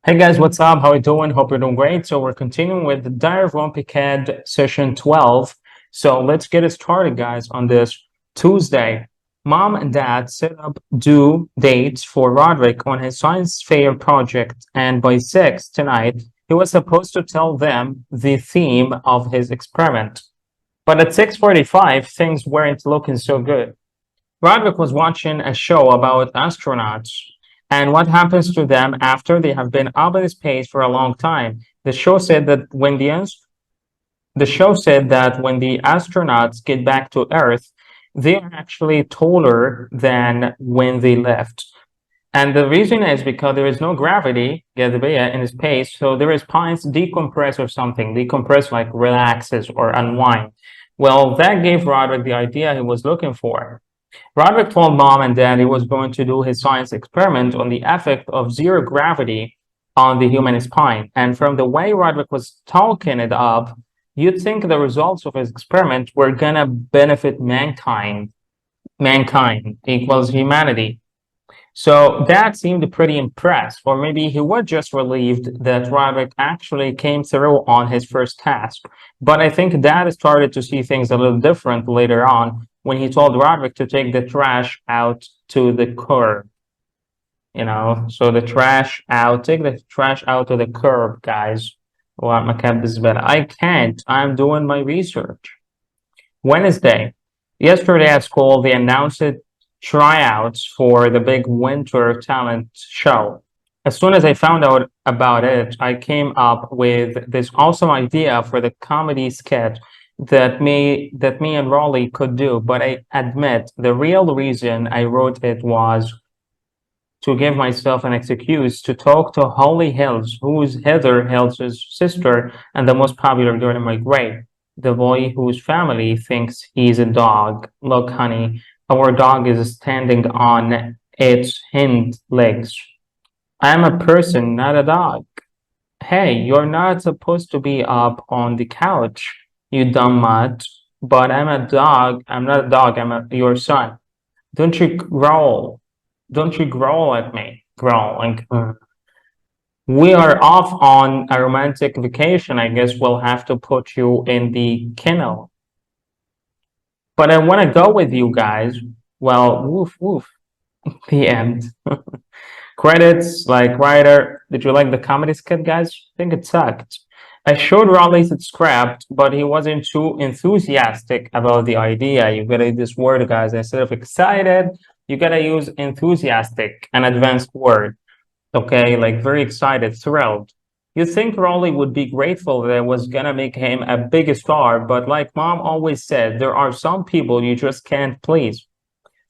Hey guys, what's up? How you doing? Hope you're doing great. So we're continuing with the Diary of Wimpy Kid session 12. So let's get it started, guys, on this Tuesday. Mom and Dad set up due dates for Rodrick on his science fair project, and by 6 tonight, he was supposed to tell them the theme of his experiment. But at 6:45, things weren't looking so good. Roderick was watching a show about astronauts and what happens to them after they have been up in space for a long time. The show said that when the astronauts get back to Earth, they are actually taller than when they left. And the reason is because there is no gravity, جاذبية, in space, so there is points decompress or something. Decompress like relaxes or unwind. Well, that gave Roderick the idea he was looking for. Roderick told Mom and Dad he was going to do his science experiment on the effect of zero gravity on the human spine. And from the way Roderick was talking it up, you'd think the results of his experiment were gonna benefit mankind. Mankind equals humanity. So Dad seemed pretty impressed, or maybe he was just relieved that Roderick actually came through on his first task. But I think Dad started to see things a little different later on when he told Roderick to take the trash out to the curb. So the trash out, take the trash out to the curb, guys. I can't, I'm doing my research. Wednesday. Yesterday at school, they announced tryouts for the big winter talent show. As soon as I found out about it, I came up with this awesome idea for the comedy sketch that me and Raleigh could do. But I admit the real reason I wrote it was to give myself an excuse to talk to Holly Hills, who is Heather Hills' sister and the most popular girl in my grade, the boy whose family thinks he's a dog. Look, honey, our dog is standing on its hind legs. I'm a person, not a dog. Hey, you're not supposed to be up on the couch, you dumb mutt. But I'm a dog. I'm not a dog. Your son. Don't you growl. Don't you growl at me. Growling. We are off on a romantic vacation. I guess we'll have to put you in the kennel. But I want to go with you guys. Well, woof, woof. The end. Credits, like writer. Did you like the comedy skit, guys? I think it sucked. I showed Raleigh's script, but he wasn't too enthusiastic about the idea. You gotta use this word, guys. Instead of excited, you gotta use enthusiastic, an advanced word. Okay, like very excited, thrilled. You'd think Raleigh would be grateful that I was gonna make him a big star, but like Mom always said, there are some people you just can't please.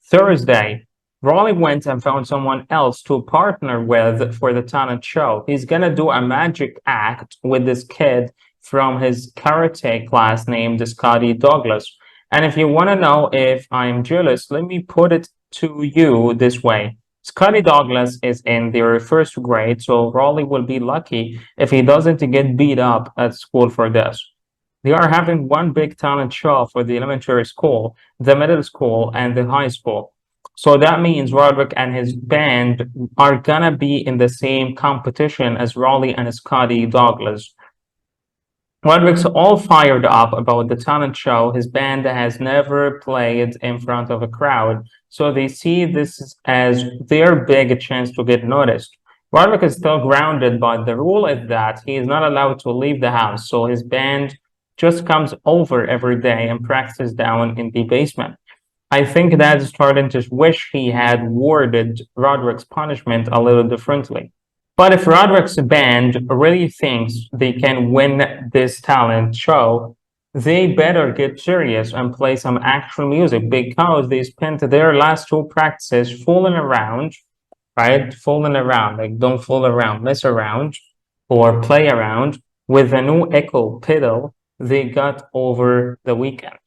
Thursday, Raleigh went and found someone else to partner with for the talent show. He's gonna do a magic act with this kid from his karate class named Scotty Douglas. And if you want to know if I'm jealous, let me put it to you this way. Scotty Douglas is in their first grade, so Raleigh will be lucky if he doesn't get beat up at school for this. They are having one big talent show for the elementary school, the middle school, and the high school. So that means Roderick and his band are gonna be in the same competition as Raleigh and Scotty Douglas. Roderick's all fired up about the talent show. His band has never played in front of a crowd, so they see this as their big chance to get noticed. Roderick is still grounded, but the rule is that he is not allowed to leave the house, so his band just comes over every day and practices down in the basement. I think Dad's starting to wish he had worded Roderick's punishment a little differently. But if Roderick's band really thinks they can win this talent show, they better get serious and play some actual music because they spent their last two practices fooling around, right? Fooling around, like don't fool around, mess around, or play around with the new echo pedal they got over the weekend.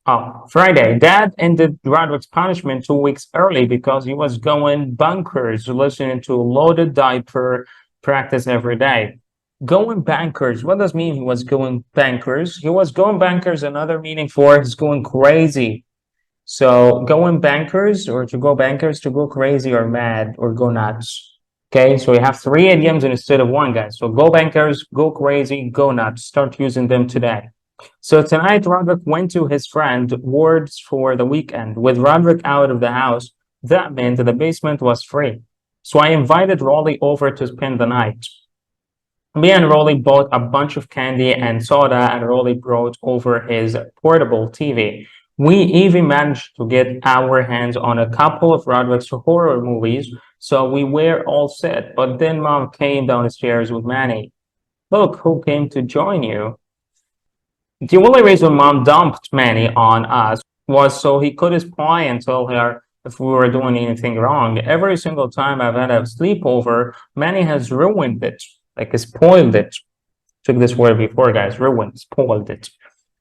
Oh, Friday, Dad ended Roderick's punishment 2 weeks early because he was going bonkers listening to Loaded Diaper practice every day. Going bankers, what does mean he was going bankers? He was going bankers, another meaning for he's going crazy. So going bankers or to go bankers, to go crazy or mad or go nuts. Okay, so we have 3 idioms instead of one, guys. So go bankers, go crazy, go nuts. Start using them today. So tonight, Rodrick went to his friend Ward's for the weekend. With Rodrick out of the house, that meant the basement was free. So I invited Rolly over to spend the night. Me and Rolly bought a bunch of candy and soda, and Rolly brought over his portable TV. We even managed to get our hands on a couple of Roderick's horror movies, so we were all set. But then Mom came downstairs with Manny. Look who came to join you. The only reason Mom dumped Manny on us was so he could spy and tell her if we were doing anything wrong. Every single time I've had a sleepover, Manny has ruined it, like spoiled it. Took this word before, guys. Ruined, spoiled it.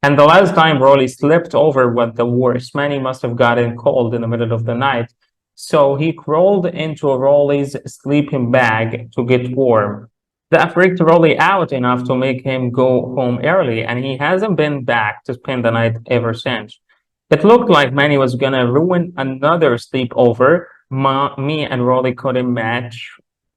And the last time Rolly slipped over was the worst. Manny must have gotten cold in the middle of the night, so he crawled into Rolly's sleeping bag to get warm. That freaked Rolly out enough to make him go home early, and he hasn't been back to spend the night ever since. It looked like Manny was gonna ruin another sleepover. Me and Rolly couldn't match.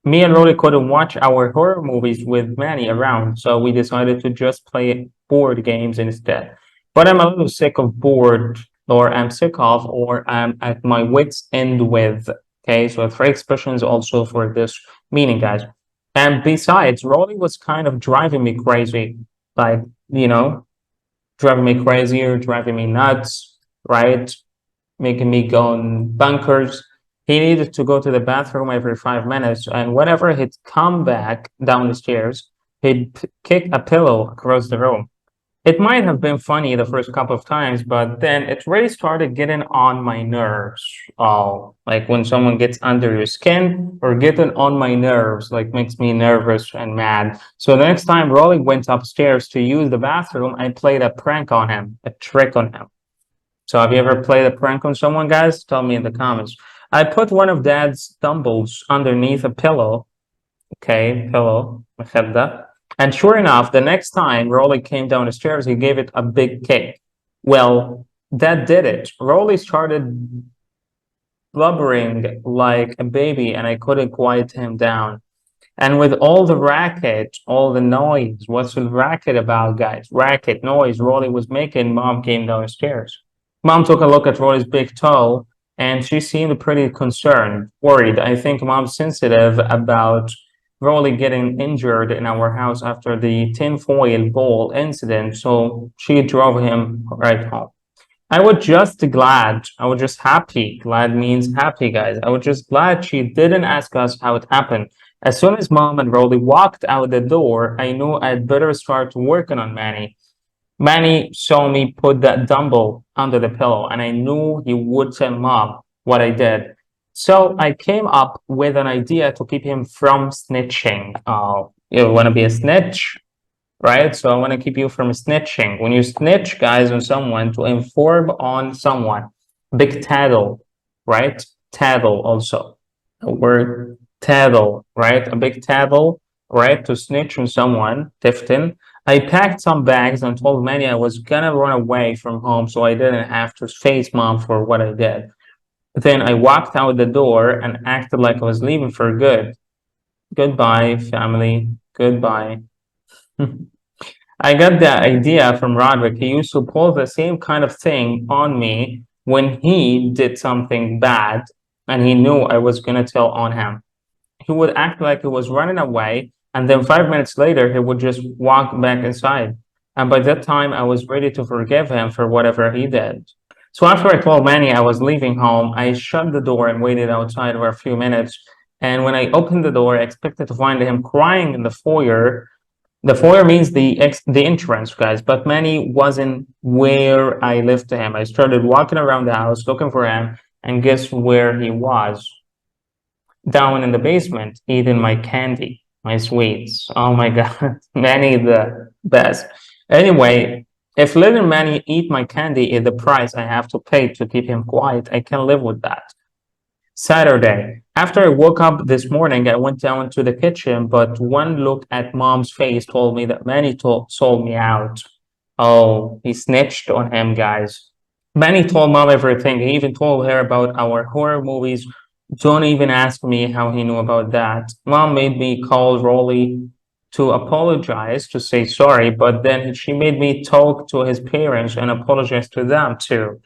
Me and Rolly couldn't watch our horror movies with Manny around, so we decided to just play board games instead. But I'm a little sick of bored, or I'm sick of, or I'm at my wits' end with. Okay, so 3 expressions also for this meaning, guys. And besides, Rolly was kind of driving me crazy, like, you know, driving me crazy or driving me nuts, right? Making me go in bunkers. He needed to go to the bathroom every 5 minutes, and whenever he'd come back down the stairs, he'd kick a pillow across the room. It might have been funny the first couple of times, but then it really started getting on my nerves. Oh, like when someone gets under your skin or getting on my nerves, like makes me nervous and mad. So the next time Rolly went upstairs to use the bathroom, I played a prank on him, a trick on him. So have you ever played a prank on someone, guys? Tell me in the comments. I put one of Dad's dumbbells underneath a pillow. Okay, pillow, مخدة. And sure enough, the next time Rolly came down the stairs, he gave it a big kick. Well, that did it. Rolly started blubbering like a baby, and I couldn't quiet him down. And with all the racket, all the noise, what's the racket about, guys? Racket, noise Rolly was making, Mom came downstairs. Mom took a look at Rolly's big toe, and she seemed pretty concerned, worried. I think Mom's sensitive about Rolly getting injured in our house after the tinfoil bowl incident, so she drove him right home. I was just glad. I was just happy. Glad means happy, guys. I was just glad she didn't ask us how it happened. As soon as Mom and Rolly walked out the door, I knew I'd better start working on Manny. Manny saw me put that dumbbell under the pillow, and I knew he would tell Mom what I did. So I came up with an idea to keep him from snitching. You want to be a snitch, right? So I want to keep you from snitching. When you snitch, guys, on someone, to inform on someone, big tattle, right? Tattle also. The word tattle, right? A big tattle, right? To snitch on someone, tiftin. I packed some bags and told Manny I was gonna run away from home so I didn't have to face Mom for what I did. Then I walked out the door and acted like I was leaving for good. Goodbye, family. Goodbye. I got the idea from Rodrick. He used to pull the same kind of thing on me when he did something bad and he knew I was gonna tell on him. He would act like he was running away, and then 5 minutes later, he would just walk back inside. And by that time, I was ready to forgive him for whatever he did. So after I told Manny I was leaving home, I shut the door and waited outside for a few minutes. And when I opened the door, I expected to find him crying in the foyer. The foyer means the entrance, guys, but Manny wasn't where I left him. I started walking around the house looking for him, and guess where he was? Down in the basement, eating my candy, my sweets. Oh my God, Manny the best. Anyway, if letting Manny eat my candy is the price I have to pay to keep him quiet, I can live with that. Saturday. After I woke up this morning, I went down to the kitchen, but one look at Mom's face told me that Manny sold me out. Oh, he snitched on him, guys. Manny told Mom everything. He even told her about our horror movies Don't even ask me how he knew about that. Mom made me call Rolly to apologize, to say sorry, but then she made me talk to his parents and apologize to them too.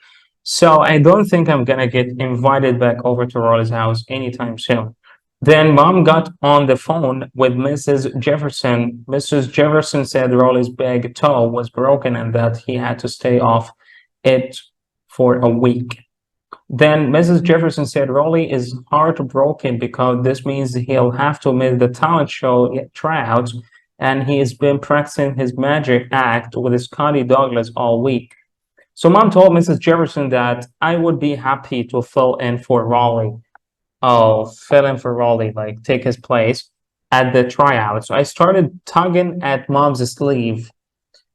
So I don't think I'm gonna get invited back over to Rolly's house anytime soon. Then mom got on the phone with Mrs. Jefferson. Mrs. Jefferson said Rolly's big toe was broken and that he had to stay off it for a week. Then Mrs. Jefferson said Rolly is heartbroken because this means he'll have to miss the talent show tryouts, and he has been practicing his magic act with Scotty Douglas all week. So mom told Mrs. Jefferson that I would be happy to fill in for Rolly. Oh, fill in for Rolly, like take his place at the tryout. So I started tugging at mom's sleeve.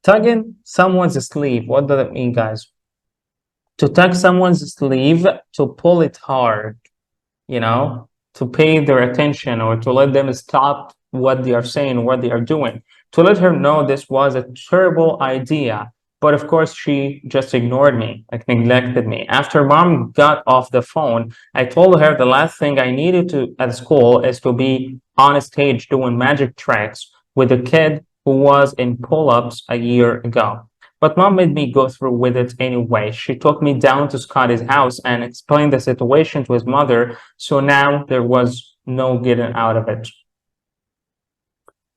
Tugging someone's sleeve. What does it mean, guys? To tug someone's sleeve, to pull it hard, to pay their attention or to let them stop what they are saying, what they are doing, to let her know this was a terrible idea. But of course, she just ignored me, like neglected me. After mom got off the phone, I told her the last thing I needed to at school is to be on a stage doing magic tricks with a kid who was in pull-ups a year ago. But mom made me go through with it anyway. She took me down to Scotty's house and explained the situation to his mother, so now there was no getting out of it.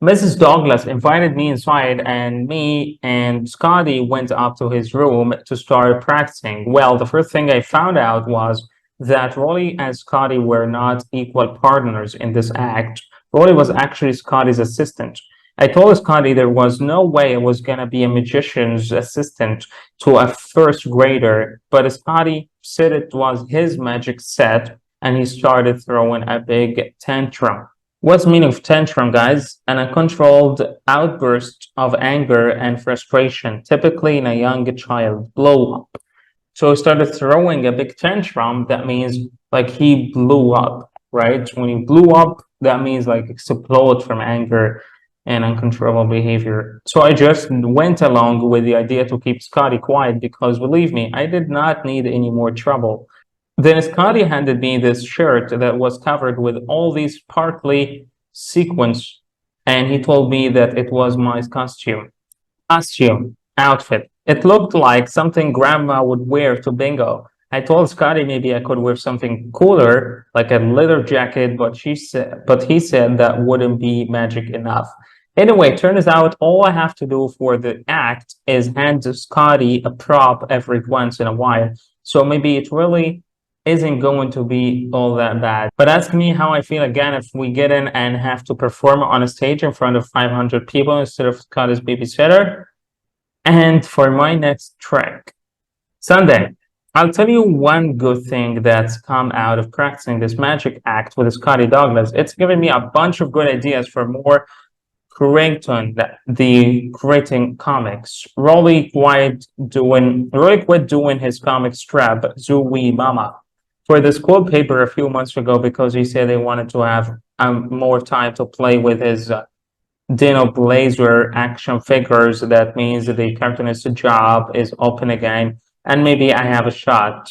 Mrs. Douglas invited me inside, and me and Scotty went up to his room to start practicing. Well, the first thing I found out was that Rolly and Scotty were not equal partners in this act. Rolly was actually Scotty's assistant. I told Scotty there was no way I was going to be a magician's assistant to a first grader, but Scotty said it was his magic set, and he started throwing a big tantrum. What's the meaning of tantrum, guys? An uncontrolled outburst of anger and frustration, typically in a young child, blow up. So he started throwing a big tantrum. That means like he blew up, right? When he blew up, that means like explode from anger and uncontrollable behavior. So I just went along with the idea to keep Scotty quiet because believe me, I did not need any more trouble. Then Scotty handed me this shirt that was covered with all these sparkly sequins, and he told me that it was my outfit. It looked like something grandma would wear to bingo. I told Scotty maybe I could wear something cooler, like a leather jacket, but he said that wouldn't be magic enough. Anyway, turns out all I have to do for the act is hand Scotty a prop every once in a while. So maybe it really isn't going to be all that bad. But ask me how I feel again if we get in and have to perform on a stage in front of 500 people instead of Scotty's babysitter. And for my next trick, Sunday, I'll tell you one good thing that's come out of practicing this magic act with Scotty Douglas. It's given me a bunch of good ideas for more creating comics. Rolly quit doing his comic strip, Zooey Mama, for the school paper a few months ago because he said they wanted to have more time to play with his Dino Blazer action figures. That means the cartoonist job is open again, and maybe I have a shot.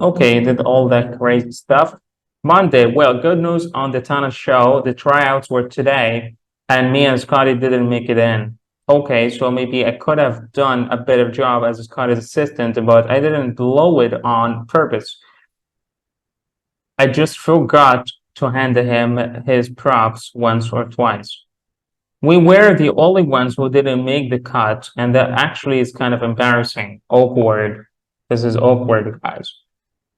Okay, did all that great stuff. Monday, well, good news on the talent show. The tryouts were today, and me and Scotty didn't make it in. Okay, so maybe I could have done a better job as Scotty's assistant, but I didn't blow it on purpose. I just forgot to hand him his props once or twice. We were the only ones who didn't make the cut, and that actually is kind of embarrassing, awkward. This is awkward, guys.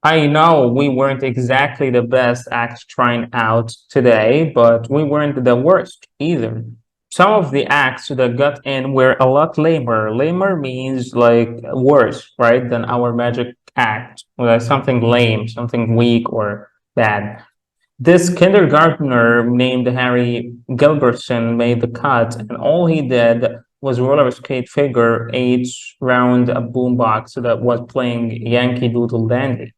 I know we weren't exactly the best act trying out today, but we weren't the worst either. Some of the acts that got in were a lot lamer. Lamer means like worse, right, than our magic act. Like something lame, something weak or bad. This kindergartner named Harry Gilbertson made the cut, and all he did was roller skate figure eights round a boombox that was playing Yankee Doodle Dandy.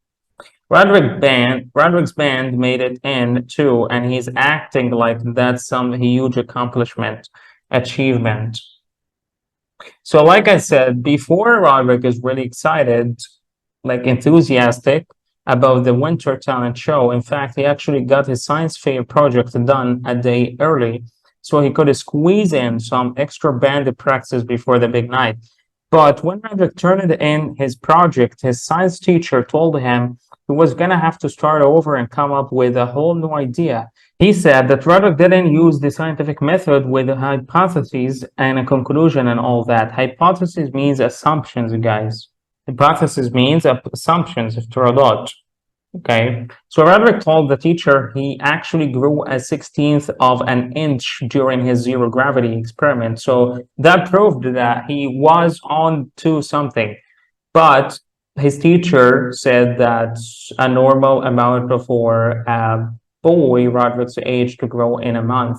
Rodrick's band made it in too, and he's acting like that's some huge achievement. So, like I said, before Rodrick is really excited, like enthusiastic, about the winter talent show. In fact, he actually got his science fair project done a day early, so he could squeeze in some extra banded practice before the big night. But when Rodrick turned in his project, his science teacher told him he was gonna have to start over and come up with a whole new idea. He said that Rodrick didn't use the scientific method with a hypotheses and a conclusion and all that. Hypothesis means assumptions, guys. Hypothesis means assumptions, افتراضات. Okay, so Rodrick told the teacher he actually grew a 16th of an inch during his zero gravity experiment. So that proved that he was on to something. But his teacher said that a normal amount for a boy Rodrick's age to grow in a month.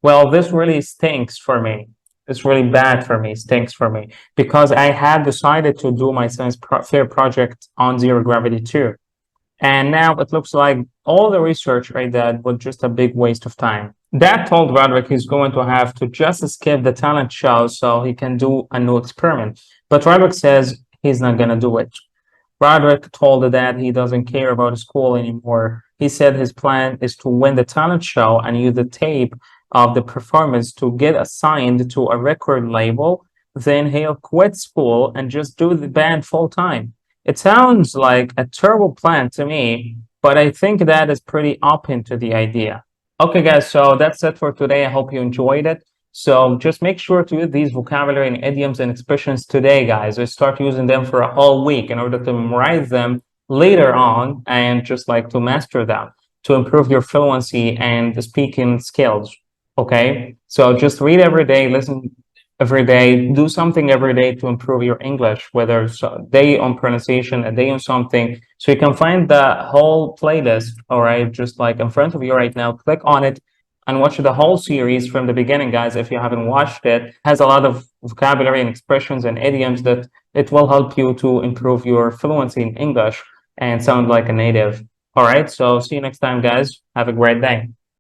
Well, this really stinks for me. It's really bad for me, stinks for me, because I had decided to do my science fair project on zero gravity too. And now it looks like all the research I did was just a big waste of time. Dad told Rodrick he's going to have to just skip the talent show so he can do a new experiment. But Rodrick says he's not going to do it. Rodrick told Dad he doesn't care about school anymore. He said his plan is to win the talent show and use the tape of the performance to get assigned to a record label. Then he'll quit school and just do the band full time. It sounds like a terrible plan to me, but I think that is pretty open to the idea. Okay, guys, so that's it for today. I hope you enjoyed it. So just make sure to use these vocabulary and idioms and expressions today, guys. I start using them for a whole week in order to memorize them later on and just like to master them to improve your fluency and speaking skills. Okay, so just read every day, listen every day, do something every day to improve your English, whether it's a day on pronunciation, a day on something. So you can find the whole playlist, all right, just like in front of you right now. Click on it and watch the whole series from the beginning, guys. If you haven't watched it, it has a lot of vocabulary and expressions and idioms that it will help you to improve your fluency in English and sound like a native. All right, so see you next time, guys. Have a great day.